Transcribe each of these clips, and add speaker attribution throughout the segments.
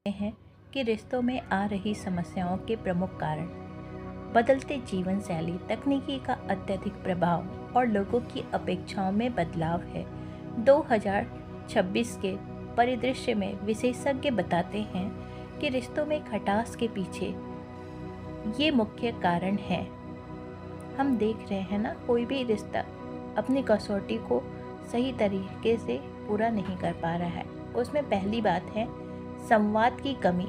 Speaker 1: हैं कि रिश्तों में आ रही समस्याओं के प्रमुख कारण बदलते जीवन शैली, तकनीकी का अत्यधिक प्रभाव और लोगों की अपेक्षाओं में बदलाव है। 2026 के परिदृश्य में विशेषज्ञ बताते हैं कि रिश्तों में खटास के पीछे ये मुख्य कारण हैं। हम देख रहे हैं ना, कोई भी रिश्ता अपनी कसौटी को सही तरीके से पूरा नहीं कर पा रहा है। उसमें पहली बात है संवाद की कमी,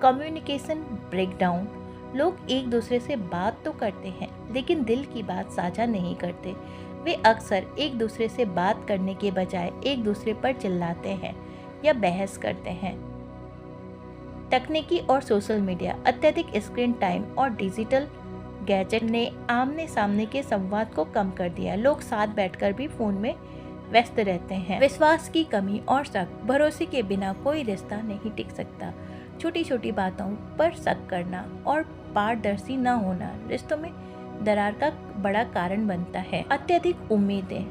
Speaker 1: कम्युनिकेशन ब्रेकडाउन। लोग एक दूसरे से बात तो करते हैं लेकिन दिल की बात साझा नहीं करते। वे अक्सर एक दूसरे से बात करने के बजाय एक दूसरे पर चिल्लाते हैं या बहस करते हैं। तकनीकी और सोशल मीडिया, अत्यधिक स्क्रीन टाइम और डिजिटल गैजेट ने आमने सामने के संवाद को कम कर दिया। लोग साथ बैठकर भी फोन में व्यस्त रहते हैं। विश्वास की कमी और शक, भरोसे के बिना कोई रिश्ता नहीं टिक सकता। छोटी छोटी बातों पर शक करना और पारदर्शी न होना रिश्तों में दरार का बड़ा कारण बनता है। अत्यधिक उम्मीदें,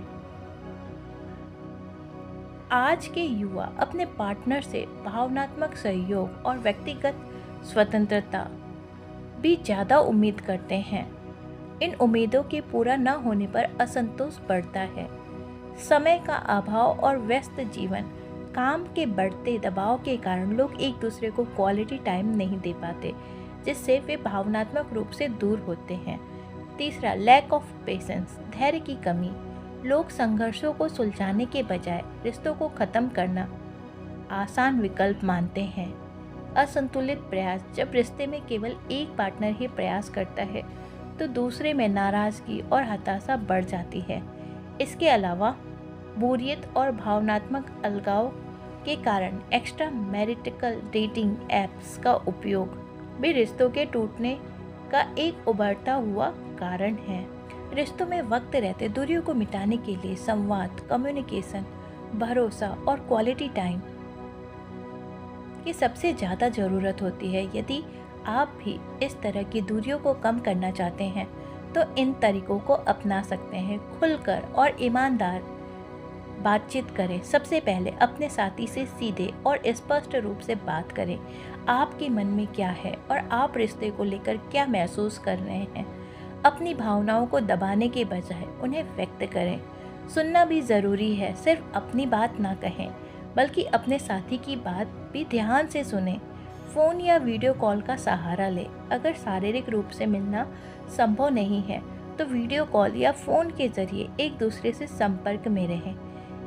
Speaker 1: आज के युवा अपने पार्टनर से भावनात्मक सहयोग और व्यक्तिगत स्वतंत्रता भी ज्यादा उम्मीद करते हैं। इन उम्मीदों के पूरा न होने पर असंतोष बढ़ता है। समय का अभाव और व्यस्त जीवन, काम के बढ़ते दबाव के कारण लोग एक दूसरे को क्वालिटी टाइम नहीं दे पाते, जिससे वे भावनात्मक रूप से दूर होते हैं। तीसरा, लैक ऑफ पेशेंस, धैर्य की कमी। लोग संघर्षों को सुलझाने के बजाय रिश्तों को खत्म करना आसान विकल्प मानते हैं। असंतुलित प्रयास, जब रिश्ते में केवल एक पार्टनर ही प्रयास करता है तो दूसरे में नाराजगी और हताशा बढ़ जाती है। इसके अलावा बोरियत और भावनात्मक अलगाव के कारण एक्स्ट्रा मैरिटिकल डेटिंग एप्स का उपयोग भी रिश्तों के टूटने का एक उभरता हुआ कारण है। रिश्तों में वक्त रहते दूरियों को मिटाने के लिए संवाद, कम्युनिकेशन, भरोसा और क्वालिटी टाइम की सबसे ज़्यादा ज़रूरत होती है। यदि आप भी इस तरह की दूरियों को कम करना चाहते हैं तो इन तरीकों को अपना सकते हैं। खुलकर और ईमानदार बातचीत करें। सबसे पहले अपने साथी से सीधे और स्पष्ट रूप से बात करें। आपके मन में क्या है और आप रिश्ते को लेकर क्या महसूस कर रहे हैं। अपनी भावनाओं को दबाने के बजाय उन्हें व्यक्त करें। सुनना भी ज़रूरी है। सिर्फ अपनी बात ना कहें बल्कि अपने साथी की बात भी ध्यान से सुनें। फ़ोन या वीडियो कॉल का सहारा लें। अगर शारीरिक रूप से मिलना संभव नहीं है तो वीडियो कॉल या फ़ोन के जरिए एक दूसरे से संपर्क में रहें।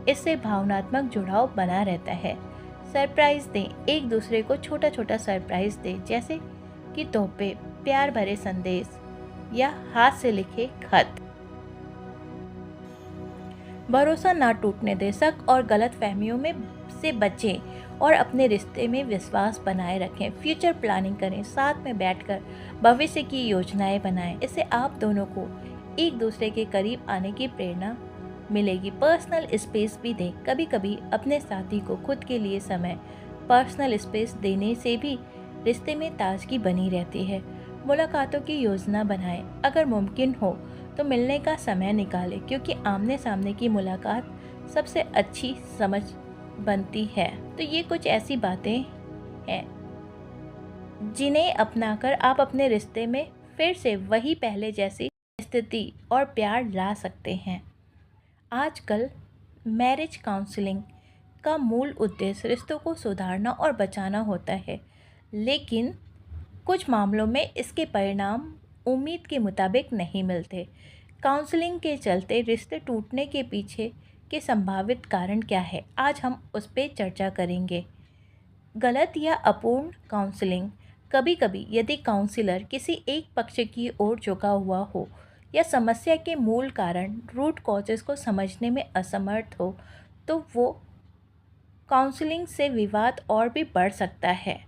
Speaker 1: इससे भावनात्मक जुड़ाव बना रहता है। सरप्राइज़ दें। एक दूसरे को छोटा छोटा सरप्राइज़ दें, जैसे कि तोहफे, प्यार भरे संदेश या हाथ से लिखे खत। भरोसा ना टूटने दें। शक और गलत फहमियों में से बचें और अपने रिश्ते में विश्वास बनाए रखें। फ्यूचर प्लानिंग करें। साथ में बैठकर भविष्य की योजनाएं बनाएं। इससे आप दोनों को एक दूसरे के करीब आने की प्रेरणा मिलेगी। पर्सनल स्पेस भी दें। कभी कभी अपने साथी को खुद के लिए समय, पर्सनल स्पेस देने से भी रिश्ते में ताजगी बनी रहती है। मुलाकातों की योजना बनाएं। अगर मुमकिन हो तो मिलने का समय निकालें, क्योंकि आमने सामने की मुलाकात सबसे अच्छी समझ बनती है। तो ये कुछ ऐसी बातें हैं जिन्हें अपनाकर आप अपने रिश्ते में फिर से वही पहले जैसी स्थिति और प्यार ला सकते हैं। आजकल मैरिज काउंसलिंग का मूल उद्देश्य रिश्तों को सुधारना और बचाना होता है, लेकिन कुछ मामलों में इसके परिणाम उम्मीद के मुताबिक नहीं मिलते। काउंसलिंग के चलते रिश्ते टूटने के पीछे के संभावित कारण क्या है, आज हम उस पर चर्चा करेंगे। गलत या अपूर्ण काउंसलिंग। कभी कभी यदि काउंसलर किसी एक पक्ष की ओर झुका हुआ हो या समस्या के मूल कारण, रूट कॉजेस को समझने में असमर्थ हो तो वो काउंसलिंग से विवाद और भी बढ़ सकता है।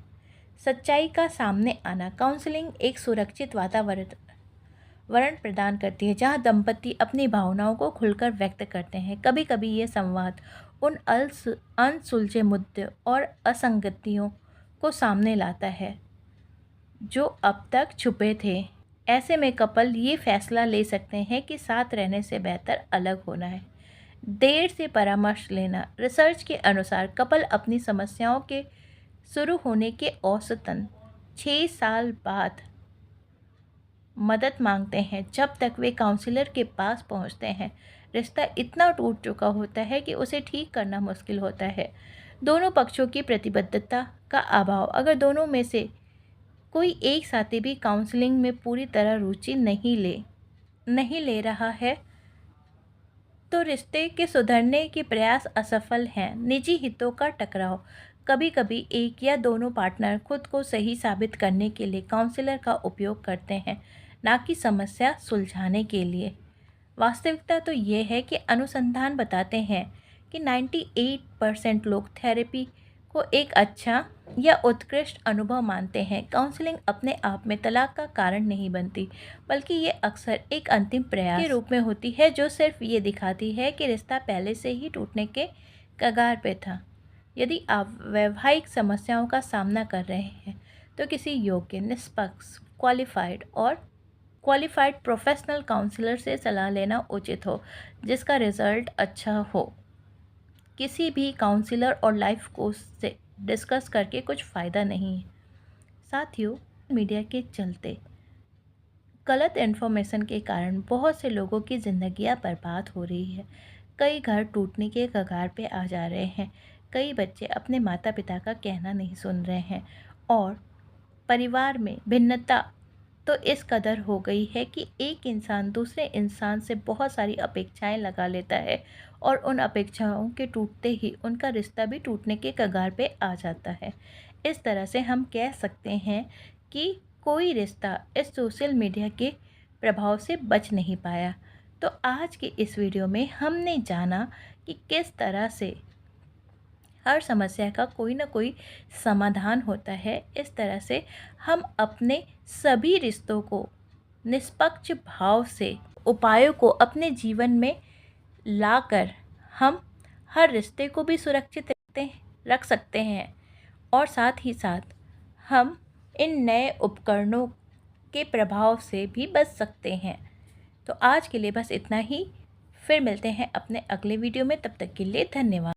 Speaker 1: सच्चाई का सामने आना। काउंसलिंग एक सुरक्षित वातावरण प्रदान करती है जहां दंपति अपनी भावनाओं को खुलकर व्यक्त करते हैं। कभी कभी ये संवाद उन अनसुलझे मुद्दे और असंगतियों को सामने लाता है जो अब तक छुपे थे। ऐसे में कपल ये फैसला ले सकते हैं कि साथ रहने से बेहतर अलग होना है। देर से परामर्श लेना। रिसर्च के अनुसार कपल अपनी समस्याओं के शुरू होने के औसतन 6 साल बाद मदद मांगते हैं। जब तक वे काउंसलर के पास पहुंचते हैं, रिश्ता इतना टूट चुका होता है कि उसे ठीक करना मुश्किल होता है। दोनों पक्षों की प्रतिबद्धता का अभाव। अगर दोनों में से कोई एक साथी भी काउंसलिंग में पूरी तरह रुचि नहीं ले रहा है, तो रिश्ते के सुधरने के प्रयास असफल हैं। निजी हितों का टकराव। कभी कभी एक या दोनों पार्टनर खुद को सही साबित करने के लिए काउंसलर का उपयोग करते हैं, ना कि समस्या सुलझाने के लिए। वास्तविकता तो ये है कि अनुसंधान बताते हैं कि 98% लोग थेरेपी को एक अच्छा या उत्कृष्ट अनुभव मानते हैं। काउंसलिंग अपने आप में तलाक का कारण नहीं बनती, बल्कि ये अक्सर एक अंतिम प्रयास के रूप में होती है, जो सिर्फ ये दिखाती है कि रिश्ता पहले से ही टूटने के कगार पे था। यदि आप वैवाहिक समस्याओं का सामना कर रहे हैं, तो किसी योग्य, निष्पक्ष, क्वालिफाइड प्रोफेशनल काउंसलर से सलाह लेना उचित हो, जिसका रिजल्ट अच्छा हो। किसी भी काउंसलर और लाइफ कोच से डिस्कस करके कुछ फ़ायदा नहीं है। साथियों, मीडिया के चलते गलत इन्फॉर्मेशन के कारण बहुत से लोगों की ज़िंदगियां बर्बाद हो रही है। कई घर टूटने के कगार पे आ जा रहे हैं। कई बच्चे अपने माता पिता का कहना नहीं सुन रहे हैं, और परिवार में भिन्नता तो इस कदर हो गई है कि एक इंसान दूसरे इंसान से बहुत सारी अपेक्षाएं लगा लेता है, और उन अपेक्षाओं के टूटते ही उनका रिश्ता भी टूटने के कगार पे आ जाता है। इस तरह से हम कह सकते हैं कि कोई रिश्ता इस सोशल मीडिया के प्रभाव से बच नहीं पाया। तो आज के इस वीडियो में हमने जाना कि किस तरह से हर समस्या का कोई ना कोई समाधान होता है। इस तरह से हम अपने सभी रिश्तों को निष्पक्ष भाव से उपायों को अपने जीवन में लाकर हम हर रिश्ते को भी सुरक्षित रख सकते हैं, और साथ ही साथ हम इन नए उपकरणों के प्रभाव से भी बच सकते हैं। तो आज के लिए बस इतना ही। फिर मिलते हैं अपने अगले वीडियो में। तब तक के लिए धन्यवाद।